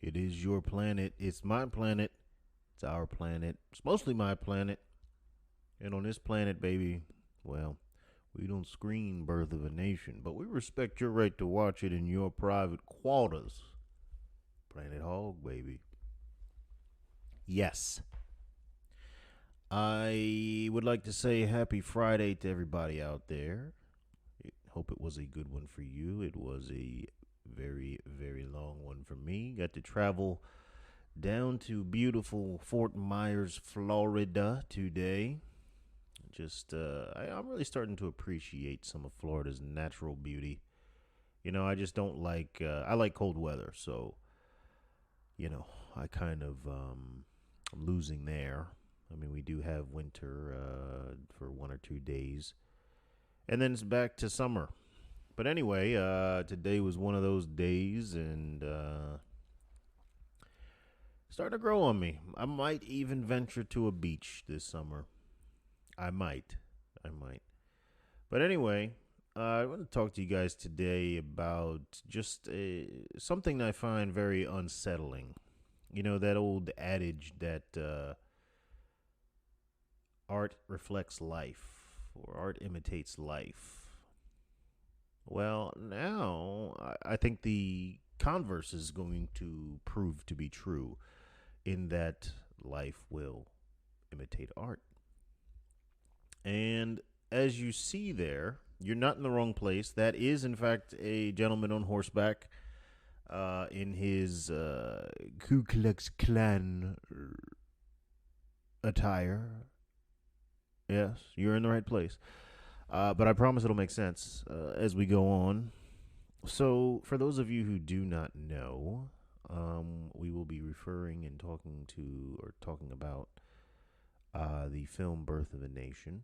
It is your planet. It's my planet. It's our planet. It's mostly my planet. And on this planet, baby, well, we don't screen Birth of a Nation, but we respect your right to watch it in your private quarters. Planet Hog, baby. Yes. I would like to say happy Friday to everybody out there. Hope it was a good one for you. It was a very, very long one for me. Got to travel down to beautiful Fort Myers, Florida today. I'm really starting to appreciate some of Florida's natural beauty. I just don't like, I like cold weather, so, I kind of, I'm losing there. I mean, we do have winter for 1 or 2 days, and then it's back to summer. But anyway, today was one of those days, and starting to grow on me. I might even venture to a beach this summer. I might. I might. But anyway, I want to talk to you guys today about just something I find very unsettling. That old adage that art reflects life or art imitates life. Well, now I think the converse is going to prove to be true in that life will imitate art. And as you see there, you're not in the wrong place. That is, in fact, a gentleman on horseback in his Ku Klux Klan attire. Yes, you're in the right place. But I promise it'll make sense as we go on. So, for those of you who do not know, we will be referring and talking about the film Birth of a Nation.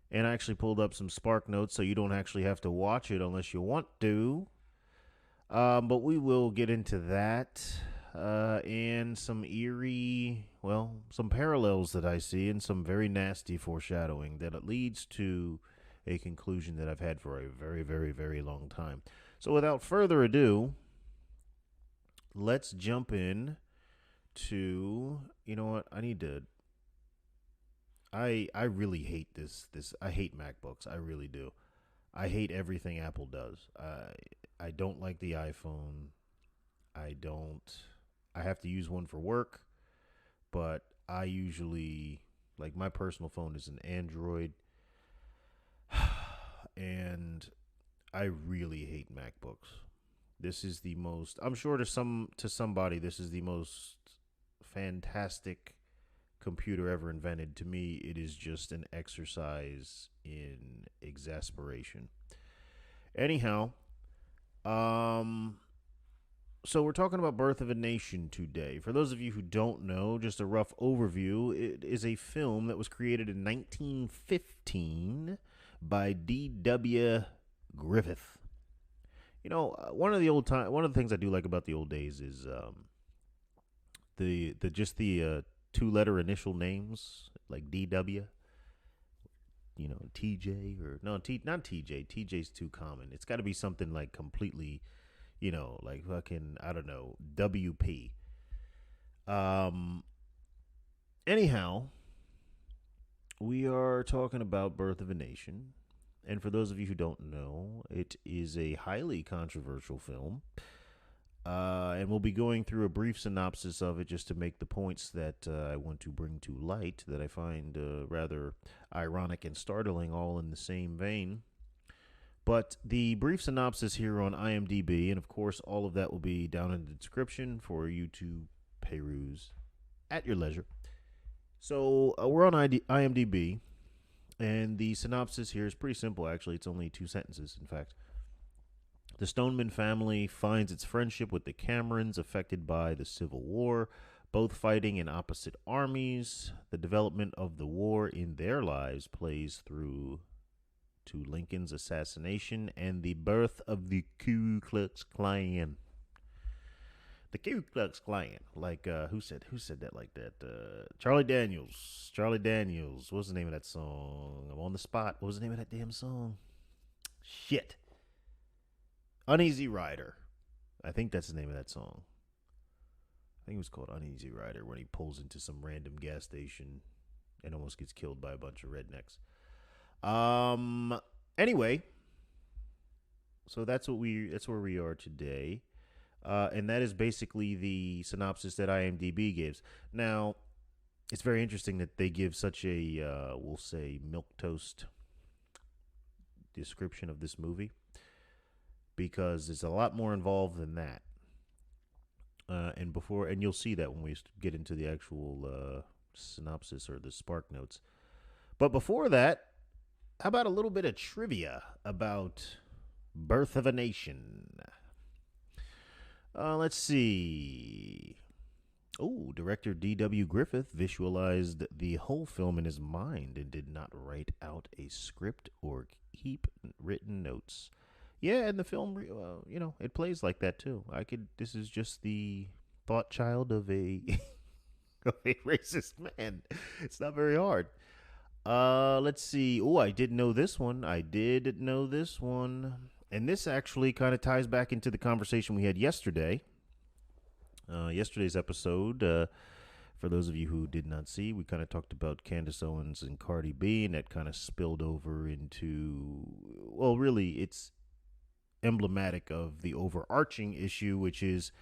And I actually pulled up some Spark Notes so you don't actually have to watch it unless you want to. But we will get into that and some some parallels that I see and some very nasty foreshadowing that it leads to a conclusion that I've had for a very, very, very long time. So without further ado, let's jump in to, you know what, I really hate this I hate MacBooks. I really do. I hate everything Apple does. I don't like the iPhone. I don't I have to use one for work, but I usually like my personal phone is an Android and I really hate MacBooks. This is the most I'm sure to somebody this is the most fantastic computer ever invented. To me, it is just an exercise in exasperation. Anyhow, um, so we're talking about Birth of a Nation today. For those of you who don't know, just a rough overview, it is a film that was created in 1915 by D.W. Griffith. One of the things I do like about the old days is the two-letter initial names like DW, TJ or no, not TJ. TJ's too common. It's got to be something like completely, like fucking I don't know, WP. Um. Anyhow, we are talking about Birth of a Nation, and for those of you who don't know, it is a highly controversial film. And we'll be going through a brief synopsis of it just to make the points that I want to bring to light that I find rather ironic and startling, all in the same vein. But the brief synopsis here on IMDb, and of course, all of that will be down in the description for you to peruse at your leisure. So we're on IMDb, and the synopsis here is pretty simple, actually. It's only 2 sentences, in fact. The Stoneman family finds its friendship with the Camerons affected by the Civil War, both fighting in opposite armies. The development of the war in their lives plays through to Lincoln's assassination and the birth of the Ku Klux Klan. The Ku Klux Klan, like who said that like that? Charlie Daniels. Charlie Daniels. What's the name of that song? I'm on the spot. What was the name of that damn song? Shit. Uneasy Rider. I think that's the name of that song. think it was called Uneasy Rider, when he pulls into some random gas station and almost gets killed by a bunch of rednecks. Anyway, so that's where we are today. And that is basically the synopsis that IMDb gives. Now, it's very interesting that they give such a, we'll say, milquetoast description of this movie, because it's a lot more involved than that. And you'll see that when we get into the actual synopsis or the spark notes. But before that, how about a little bit of trivia about Birth of a Nation? Let's see. Oh, director D.W. Griffith visualized the whole film in his mind and did not write out a script or keep written notes. Yeah, and the film, it plays like that too. This is just the thought child of a, of a racist man. It's not very hard. Let's see. Oh, I did know this one. And this actually kind of ties back into the conversation we had yesterday. Yesterday's episode, for those of you who did not see, we kind of talked about Candace Owens and Cardi B, and that kind of spilled over into, well, really, it's emblematic of the overarching issue, which is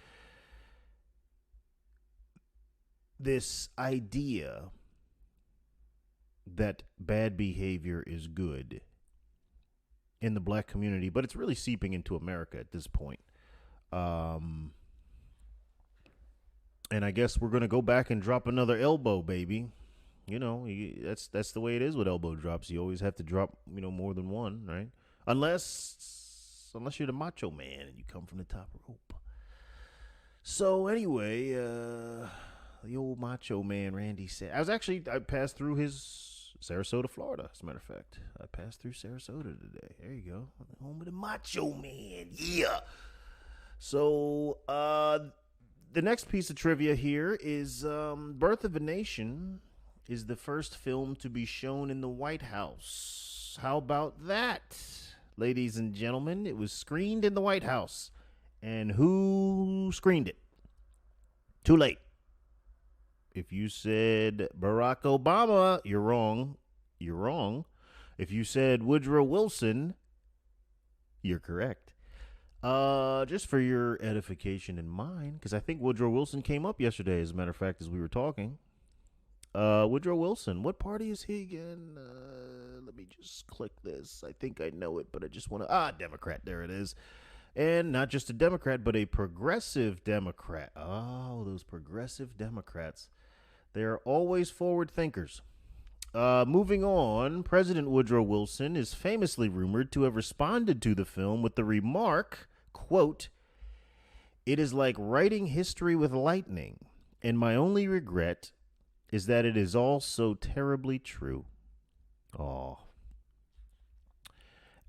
this idea that bad behavior is good in the black community, but it's really seeping into America at this point. And I guess we're going to go back and drop another elbow, baby. That's the way it is with elbow drops. You always have to drop, more than one, right? Unless you're the macho man and you come from the top rope. So anyway, the old macho man, Randy said, I passed through his Sarasota, Florida, as a matter of fact. I passed through Sarasota today. There you go. Home of the macho man. Yeah. So, the next piece of trivia here is Birth of a Nation is the first film to be shown in the White House. How about that, ladies and gentlemen? It was screened in the White House. And who screened it? Too late. If you said Barack Obama, you're wrong. You're wrong. If you said Woodrow Wilson, you're correct. Just for your edification in mind, because I think Woodrow Wilson came up yesterday, as a matter of fact, as we were talking. Woodrow Wilson, what party is he again? Let me just click this. I think I know it, but I just want to... Democrat, there it is. And not just a Democrat, but a progressive Democrat. Oh, those progressive Democrats. They are always forward thinkers. Moving on, President Woodrow Wilson is famously rumored to have responded to the film with the remark, quote, "It is like writing history with lightning, and my only regret is that it is all so terribly true." Aw.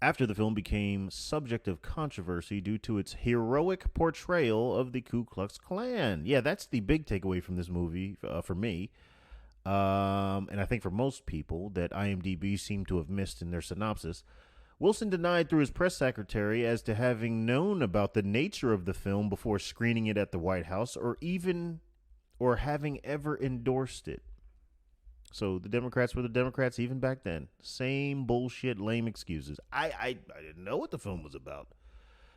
After the film became subject of controversy due to its heroic portrayal of the Ku Klux Klan. Yeah, that's the big takeaway from this movie for me. And I think for most people that IMDb seemed to have missed in their synopsis. Wilson denied through his press secretary as to having known about the nature of the film before screening it at the White House or having ever endorsed it. So the Democrats were the Democrats even back then. Same bullshit, lame excuses. I didn't know what the film was about.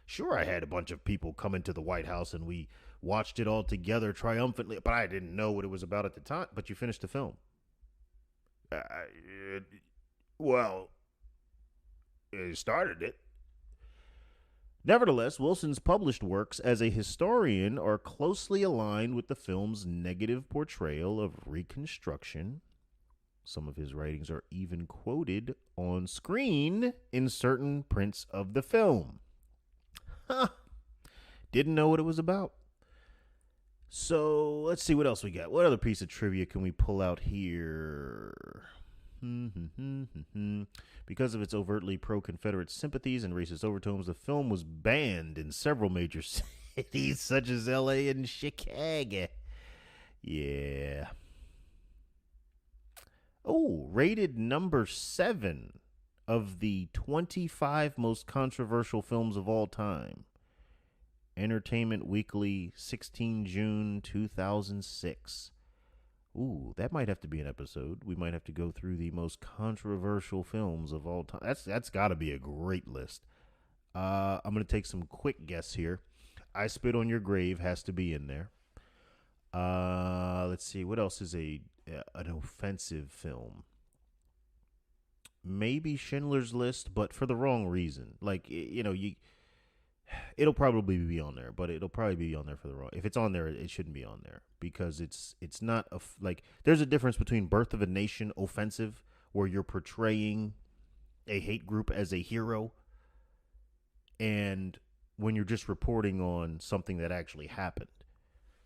Sure, I had a bunch of people come into the White House and we watched it all together triumphantly, but I didn't know what it was about at the time. But you finished the film. It started it. Nevertheless, Wilson's published works as a historian are closely aligned with the film's negative portrayal of Reconstruction. Some of his writings are even quoted on screen in certain prints of the film. Huh. Didn't know what it was about. So let's see what else we got. What other piece of trivia can we pull out here? Because of its overtly pro-Confederate sympathies and racist overtones, the film was banned in several major cities such as LA and Chicago. Yeah. Oh, rated number 7 of the 25 most controversial films of all time. Entertainment Weekly, 16 June 2006. Ooh, that might have to be an episode. We might have to go through the most controversial films of all time. That's got to be a great list. I'm gonna take some quick guess here. I Spit on Your Grave has to be in there. Let's see what else is an offensive film. Maybe Schindler's List, but for the wrong reason. Like it'll probably be on there, but it'll probably be on there for the wrong. If it's on there, it shouldn't be on there because it's not like there's a difference between Birth of a Nation offensive, where you're portraying a hate group as a hero, and when you're just reporting on something that actually happened.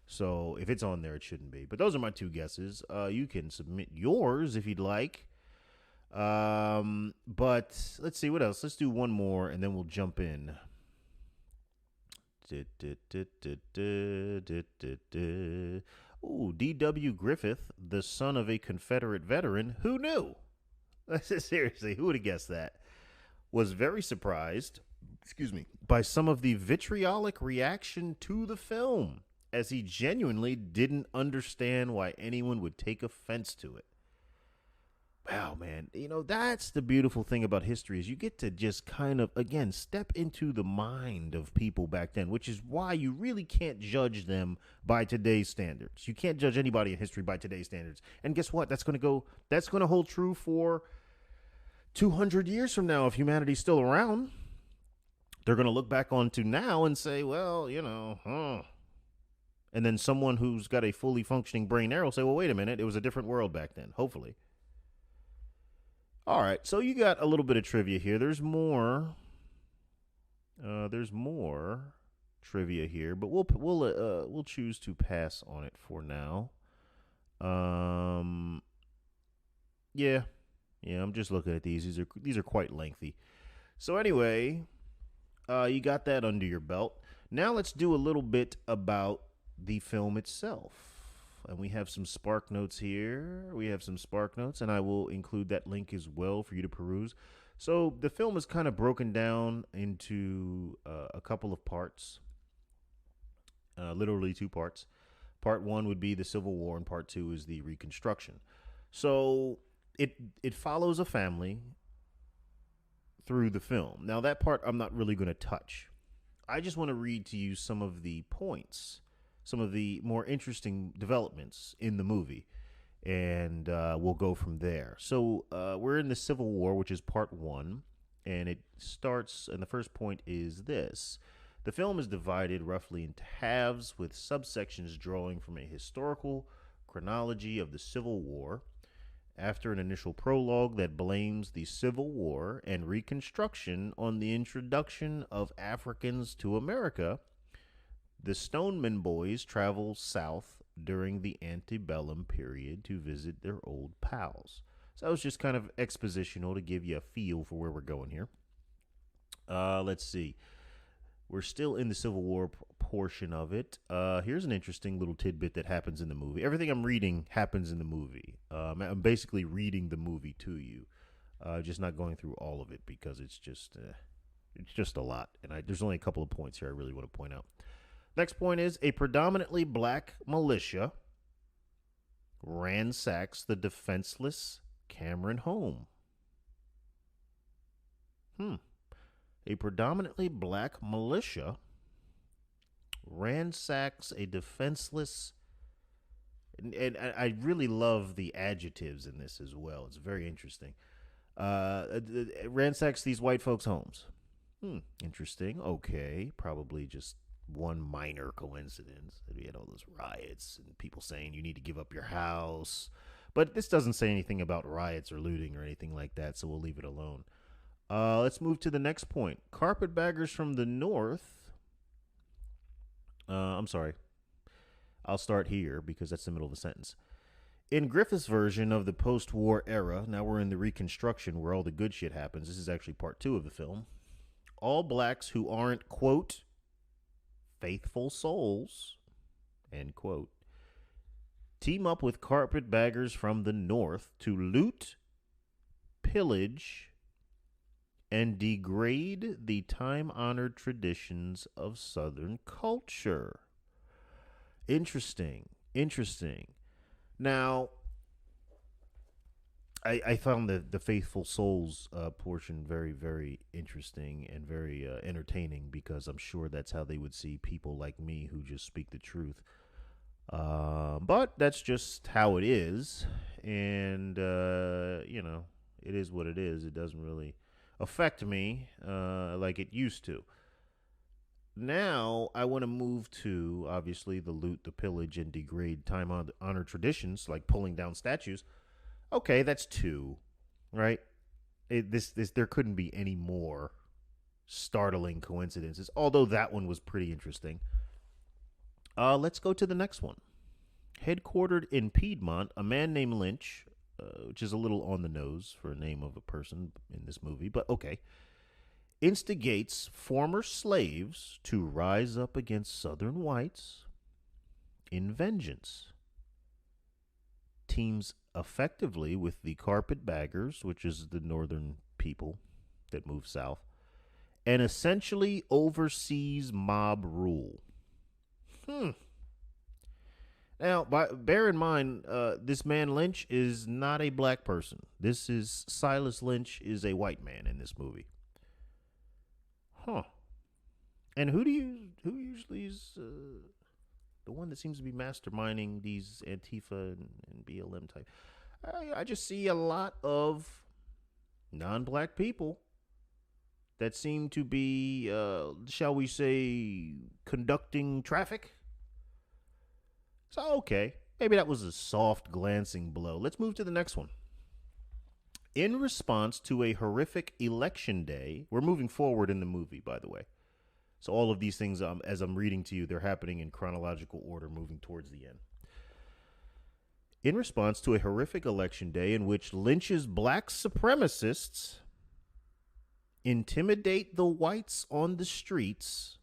So if it's on there, it shouldn't be. But those are my two guesses. You can submit yours if you'd like. But let's see what else. Let's do one more, and then we'll jump in. Ooh, D.W. Griffith, the son of a Confederate veteran. Who knew? Seriously, who would have guessed that? Was very surprised, by some of the vitriolic reaction to the film, as he genuinely didn't understand why anyone would take offense to it. Wow, man. That's the beautiful thing about history is you get to just kind of, again, step into the mind of people back then, which is why you really can't judge them by today's standards. You can't judge anybody in history by today's standards. And guess what? That's going to hold true for 200 years from now if humanity's still around. They're going to look back onto now and say, well, And then someone who's got a fully functioning brain there will say, well, wait a minute. It was a different world back then, hopefully. All right, so you got a little bit of trivia here. There's more. There's more trivia here, but we'll choose to pass on it for now. Yeah. I'm just looking at these. These are quite lengthy. So anyway, you got that under your belt. Now let's do a little bit about the film itself. And we have some Spark Notes here. And I will include that link as well for you to peruse. So the film is kind of broken down into a couple of parts, literally two parts. Part one would be the Civil War, and part two is the Reconstruction. So it follows a family through the film. Now, that part I'm not really going to touch. I just want to read to you some of the points, some of the more interesting developments in the movie, and we'll go from there. So we're in the Civil War, which is part one, and it starts, and the first point is this. The film is divided roughly into halves, with subsections drawing from a historical chronology of the Civil War. After an initial prologue that blames the Civil War and Reconstruction on the introduction of Africans to America, the Stoneman boys travel south during the antebellum period to visit their old pals. So that was just kind of expositional to give you a feel for where we're going here. Let's see. We're still in the Civil War portion of it. Here's an interesting little tidbit that happens in the movie. Everything I'm reading happens in the movie. I'm basically reading the movie to you, just not going through all of it because it's just a lot. And there's only a couple of points here I really want to point out. Next point is a predominantly black militia ransacks the defenseless Cameron home. A predominantly black militia ransacks a defenseless, and I really love the adjectives in this as well. It's very interesting. Ransacks these white folks' homes. Interesting. Okay, probably just one minor coincidence. We had all those riots and people saying you need to give up your house. But this doesn't say anything about riots or looting or anything like that, so we'll leave it alone. Let's move to the next point. Carpetbaggers from the north. I'm sorry. I'll start here because that's the middle of the sentence. In Griffith's version of the post-war era, now we're in the Reconstruction where all the good shit happens. This is actually part two of the film. All blacks who aren't, quote, faithful souls, end quote, team up with carpetbaggers from the north to loot, pillage, and degrade the time honored traditions of Southern culture. Interesting. Interesting. Now, I found the Faithful Souls portion very, very interesting and very entertaining because I'm sure that's how they would see people like me who just speak the truth. But that's just how it is. And, it is what it is. It doesn't really affect me like it used to. Now, I want to move to obviously the loot, the pillage, and degrade time honored traditions like pulling down statues. Okay, that's two, right? This there couldn't be any more startling coincidences. Although that one was pretty interesting. Let's go to the next one. Headquartered in Piedmont, a man named Lynch, which is a little on the nose for a name of a person in this movie, but okay, instigates former slaves to rise up against Southern whites in vengeance. Teams effectively with the carpetbaggers, which is the northern people that move south, and essentially oversees mob rule. Now, bear in mind, this man Lynch is not a black person. This is Silas Lynch is a white man in this movie. Huh. And who usually is the one that seems to be masterminding these Antifa and BLM type? I just see a lot of non-black people that seem to be, shall we say, conducting traffic. So, okay, maybe that was a soft, glancing blow. Let's move to the next one. In response to a horrific election day, we're moving forward in the movie, by the way. So all of these things, as I'm reading to you, they're happening in chronological order, moving towards the end. In response to a horrific election day in which Lynch's black supremacists intimidate the whites on the streets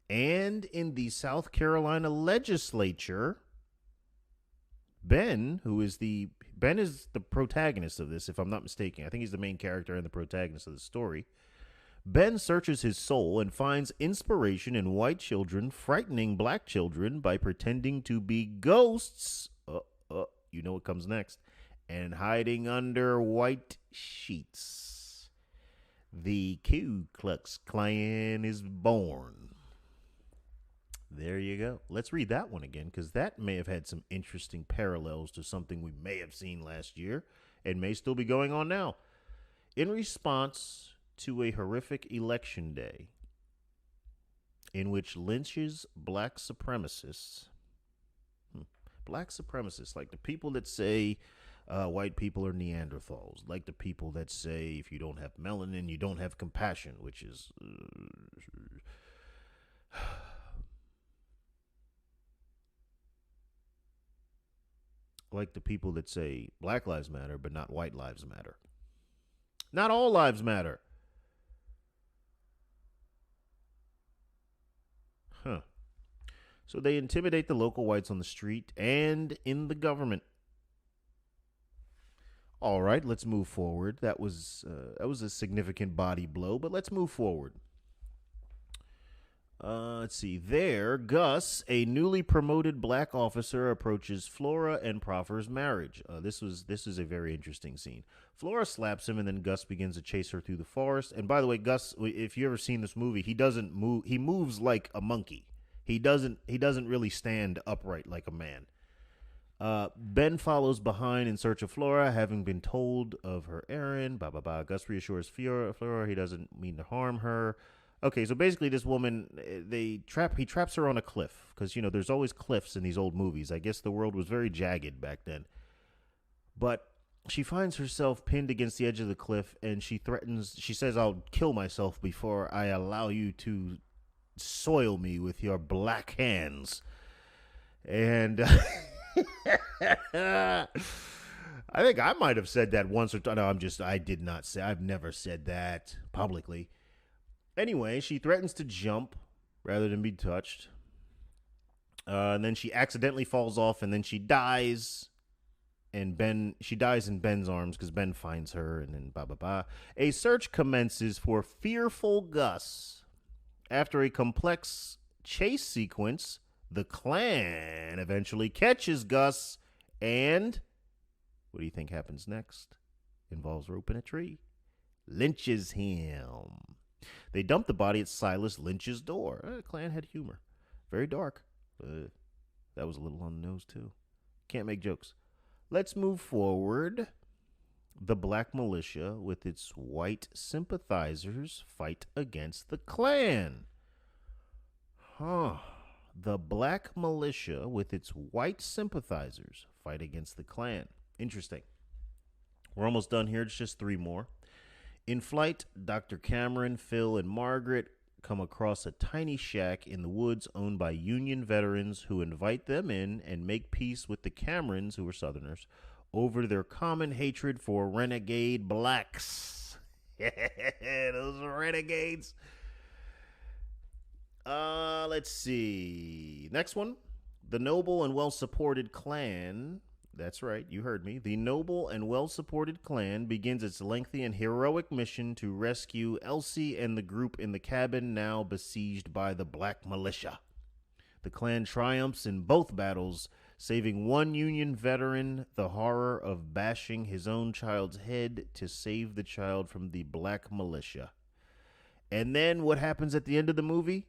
and in the South Carolina legislature, Ben is the protagonist of this, if I'm not mistaken. I think he's the main character and the protagonist of the story. Ben searches his soul and finds inspiration in white children frightening black children by pretending to be ghosts. You know what comes next. And hiding under white sheets. The Ku Klux Klan is born. There you go. Let's read that one again, because that may have had some interesting parallels to something we may have seen last year and may still be going on now. In response to a horrific election day in which Lynch's black supremacists, like the people that say white people are Neanderthals, like the people that say if you don't have melanin, you don't have compassion, which is... like the people that say Black Lives Matter, but not white lives matter. Not all lives matter. So they intimidate the local whites on the street and in the government. All right, let's move forward. That was a significant body blow, but let's move forward. Let's see. There, Gus, a newly promoted black officer, approaches Flora and proffers marriage. This is a very interesting scene. Flora slaps him, and then Gus begins to chase her through the forest. And by the way, Gus, if you ever seen this movie, he doesn't move. He moves like a monkey. He doesn't really stand upright like a man. Ben follows behind in search of Flora, having been told of her errand. Gus reassures Flora he doesn't mean to harm her. Okay, so basically this woman, he traps her on a cliff because, there's always cliffs in these old movies. I guess the world was very jagged back then. But she finds herself pinned against the edge of the cliff and she says, I'll kill myself before I allow you to soil me with your black hands. And I think I might have said that once or twice. No, I did not say, I've never said that publicly. Anyway, she threatens to jump rather than be touched. And then she accidentally falls off and then she dies. and she dies in Ben's arms because Ben finds her, and then blah blah blah. A search commences for fearful Gus. After a complex chase sequence, the Klan eventually catches Gus, and what do you think happens next? Involves rope in a tree. Lynches him. They dump the body at Silas Lynch's door. Klan had humor. Very dark. That was a little on the nose, too. Can't make jokes. Let's move forward. The Black Militia, with its white sympathizers, fight against the Klan. The Black Militia, with its white sympathizers, fight against the Klan. Interesting. We're almost done here. It's just 3 more. In flight, Dr. Cameron, Phil, and Margaret come across a tiny shack in the woods owned by Union veterans who invite them in and make peace with the Camerons, who are Southerners, over their common hatred for renegade blacks. Those renegades. Let's see. Next one. The noble and well-supported Klan. That's right, you heard me. The noble and well-supported Klan begins its lengthy and heroic mission to rescue Elsie and the group in the cabin now besieged by the Black Militia. The Klan triumphs in both battles, saving one Union veteran the horror of bashing his own child's head to save the child from the Black Militia. And then what happens at the end of the movie?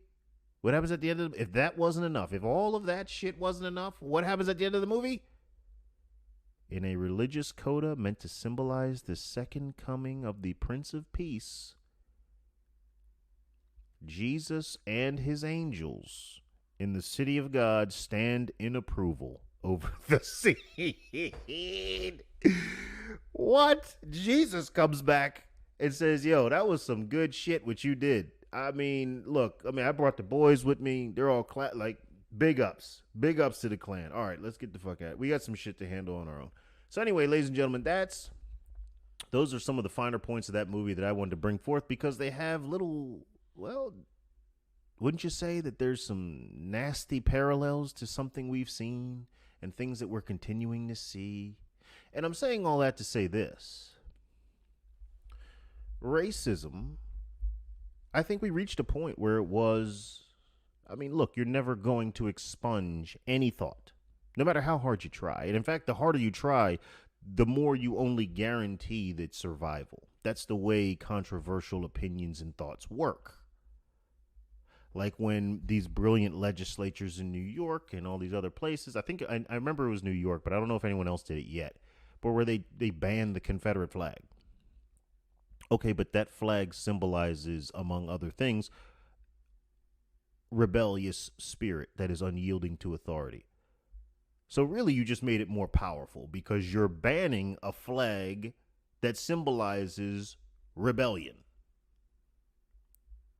What happens at the end of the, if that wasn't enough, if all of that shit wasn't enough, what happens at the end of the movie? In a religious coda meant to symbolize the second coming of the Prince of Peace, Jesus and his angels in the city of God stand in approval over the scene. What? Jesus comes back and says, yo, that was some good shit what you did. I mean, look, I brought the boys with me. They're all big ups. Big ups to the Klan. All right, let's get the fuck out. We got some shit to handle on our own. So anyway, ladies and gentlemen, those are some of the finer points of that movie that I wanted to bring forth because they have little, well, wouldn't you say that there's some nasty parallels to something we've seen and things that we're continuing to see? And I'm saying all that to say this. Racism, I think we reached a point where it was, look, you're never going to expunge any thought, no matter how hard you try. And in fact, the harder you try, the more you only guarantee that survival. That's the way controversial opinions and thoughts work. Like when these brilliant legislatures in New York and all these other places, I remember it was New York, but I don't know if anyone else did it yet, but where they banned the Confederate flag. Okay, but that flag symbolizes, among other things, rebellious spirit that is unyielding to authority. So really, you just made it more powerful because you're banning a flag that symbolizes rebellion.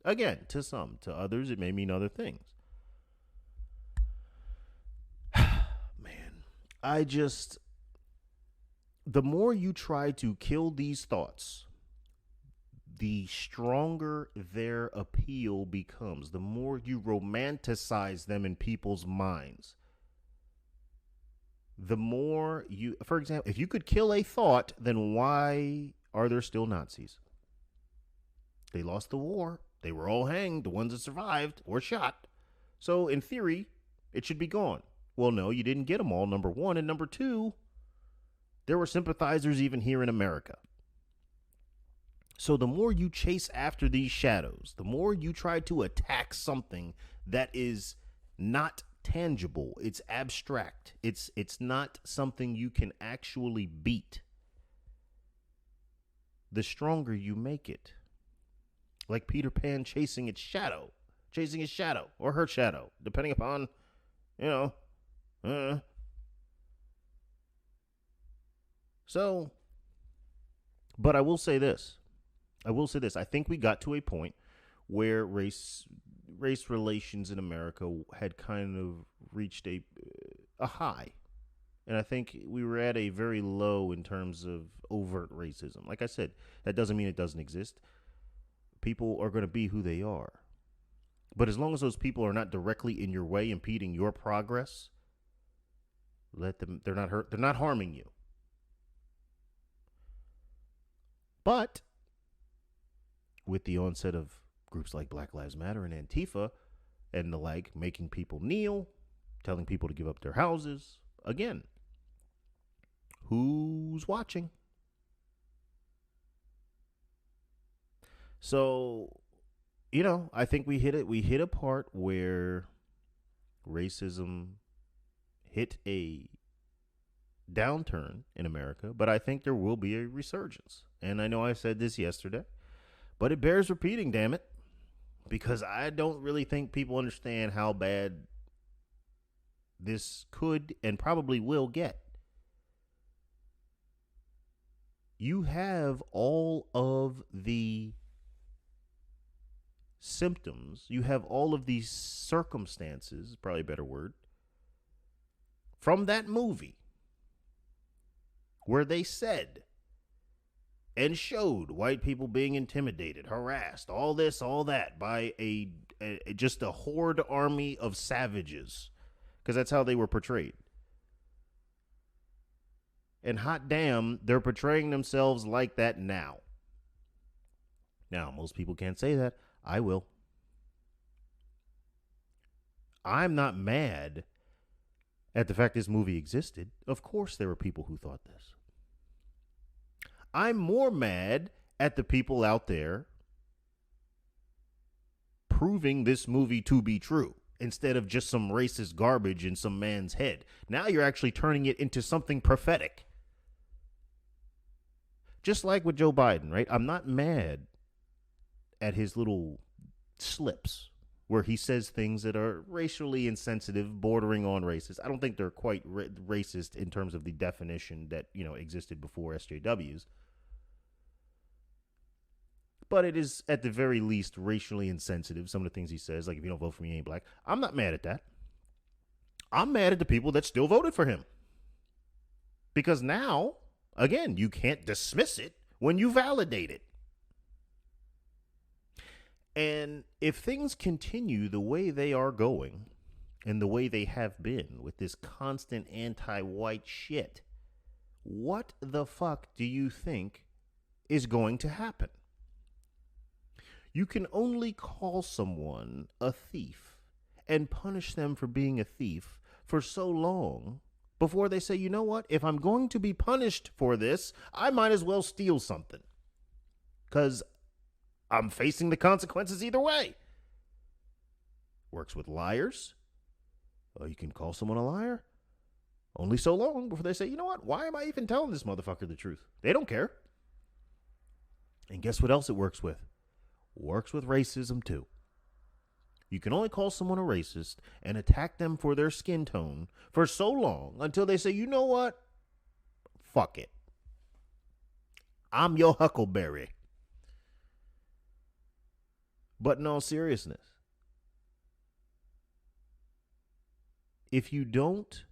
Again, to some. To others, it may mean other things. Man, the more you try to kill these thoughts, the stronger their appeal becomes. The more you romanticize them in people's minds. The more you, for example, if you could kill a thought, then why are there still Nazis? They lost the war. They were all hanged. The ones that survived or shot. So in theory, it should be gone. Well, no, you didn't get them all, number one. And number two, there were sympathizers even here in America. So the more you chase after these shadows, the more you try to attack something that is not tangible, it's abstract, it's not something you can actually beat, the stronger you make it. Like Peter Pan chasing his shadow or her shadow, depending upon, So, but I will say this. I think we got to a point where race relations in America had kind of reached a high. And I think we were at a very low in terms of overt racism. Like I said, that doesn't mean it doesn't exist. People are going to be who they are. But as long as those people are not directly in your way, impeding your progress, let them, they're not harming you. But with the onset of groups like Black Lives Matter and Antifa and the like, making people kneel, telling people to give up their houses, again, who's watching? So, I think we hit it. We hit a part where racism hit a downturn in America, but I think there will be a resurgence. And I know I said this yesterday, but it bears repeating, damn it, because I don't really think people understand how bad this could and probably will get. You have all of the symptoms, you have all of these circumstances, probably a better word, from that movie where they said and showed white people being intimidated, harassed, all this, all that by just a horde army of savages, because that's how they were portrayed. And hot damn, they're portraying themselves like that now. Now, most people can't say that. I will. I'm not mad at the fact this movie existed. Of course there were people who thought this. I'm more mad at the people out there proving this movie to be true instead of just some racist garbage in some man's head. Now you're actually turning it into something prophetic. Just like with Joe Biden, right? I'm not mad at his little slips where he says things that are racially insensitive, bordering on racist. I don't think they're quite racist in terms of the definition that, existed before SJWs. But it is, at the very least, racially insensitive. Some of the things he says, like, if you don't vote for me, you ain't black. I'm not mad at that. I'm mad at the people that still voted for him. Because now, again, you can't dismiss it when you validate it. And if things continue the way they are going and the way they have been with this constant anti-white shit, what the fuck do you think is going to happen? You can only call someone a thief and punish them for being a thief for so long before they say, you know what, if I'm going to be punished for this, I might as well steal something. Because I'm facing the consequences either way. Works with liars. You can call someone a liar only so long before they say, you know what, why am I even telling this motherfucker the truth? They don't care. And guess what else it works with? Works with racism too. You can only call someone a racist and attack them for their skin tone for so long until they say, you know what? Fuck it. I'm your huckleberry. But in all seriousness, if you don't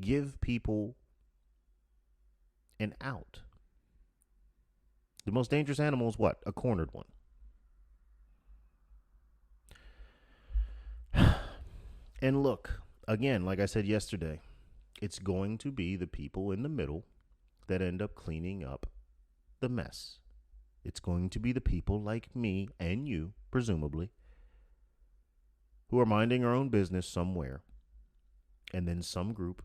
give people an out, the most dangerous animal is what? A cornered one. And look, again, like I said yesterday, it's going to be the people in the middle that end up cleaning up the mess. It's going to be the people like me and you, presumably, who are minding our own business somewhere. And then some group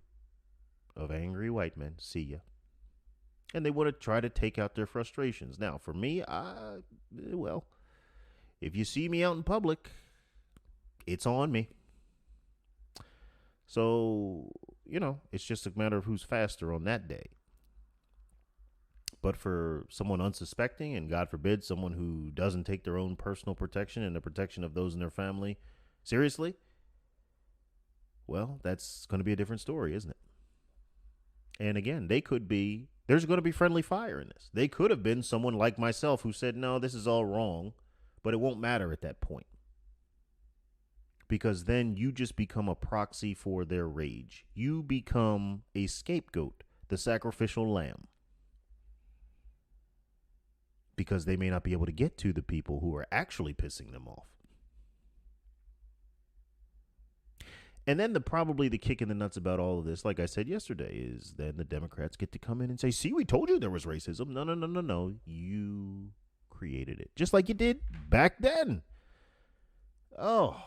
of angry white men see you. And they want to try to take out their frustrations. Now, for me, well, if you see me out in public, it's on me. So, it's just a matter of who's faster on that day. But for someone unsuspecting, and God forbid, someone who doesn't take their own personal protection and the protection of those in their family seriously, well, that's going to be a different story, isn't it? And again, there's going to be friendly fire in this. They could have been someone like myself who said, no, this is all wrong, but it won't matter at that point. Because then you just become a proxy for their rage. You become a scapegoat, the sacrificial lamb. Because they may not be able to get to the people who are actually pissing them off. And then probably the kick in the nuts about all of this, like I said yesterday, is then the Democrats get to come in and say, "See, we told you there was racism. No, no, no, no, no. You created it, just like you did back then." Oh,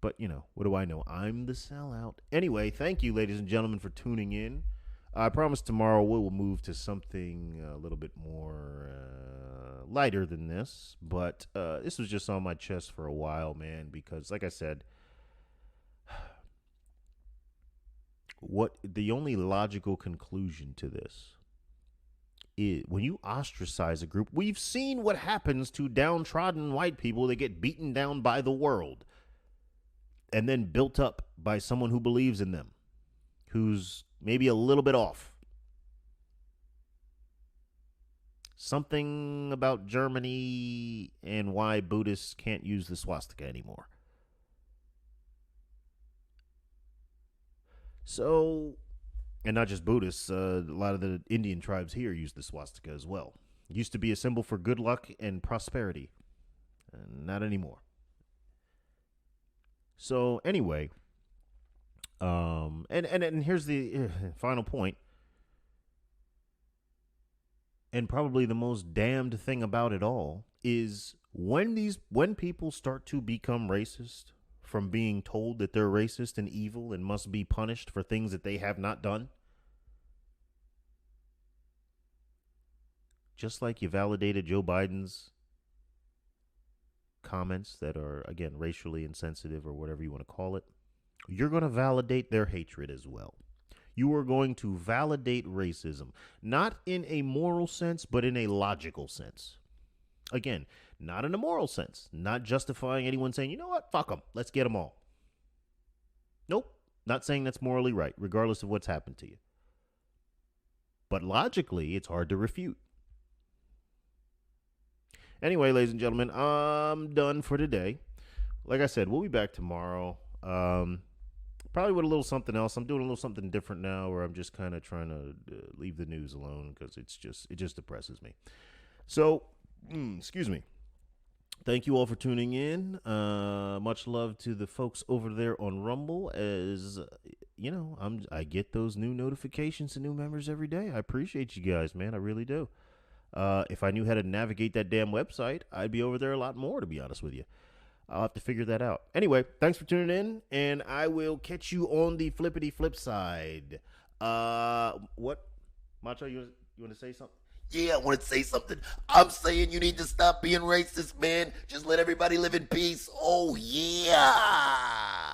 but what do I know? I'm the sellout. Anyway, thank you, ladies and gentlemen, for tuning in. I promise tomorrow we will move to something a little bit more lighter than this, but this was just on my chest for a while, man, because like I said, what the only logical conclusion to this is when you ostracize a group, we've seen what happens to downtrodden white people that get beaten down by the world and then built up by someone who believes in them, who's maybe a little bit off. Something about Germany and why Buddhists can't use the swastika anymore. So, and not just Buddhists, a lot of the Indian tribes here use the swastika as well. It used to be a symbol for good luck and prosperity. Not anymore. So anyway, and here's the final point, and probably the most damned thing about it all is when people start to become racist from being told that they're racist and evil and must be punished for things that they have not done. Just like you validated Joe Biden's comments that are, again, racially insensitive or whatever you want to call it, you're going to validate their hatred as well. You are going to validate racism, not in a moral sense, but in a logical sense. Again, not in a moral sense, not justifying anyone saying, you know what, fuck them, let's get them all. Nope, not saying that's morally right, regardless of what's happened to you. But logically, it's hard to refute. Anyway, ladies and gentlemen, I'm done for today. Like I said, we'll be back tomorrow. Probably with a little something else. I'm doing a little something different now, where I'm just kind of trying to leave the news alone because it just depresses me. So, excuse me. Thank you all for tuning in. Much love to the folks over there on Rumble. As I get those new notifications and new members every day. I appreciate you guys, man. I really do. If I knew how to navigate that damn website, I'd be over there a lot more, to be honest with you. I'll have to figure that out. Anyway, thanks for tuning in, and I will catch you on the flippity flip side. What? Macho, you want to say something? Yeah, I want to say something. I'm saying you need to stop being racist, man. Just let everybody live in peace. Oh, yeah.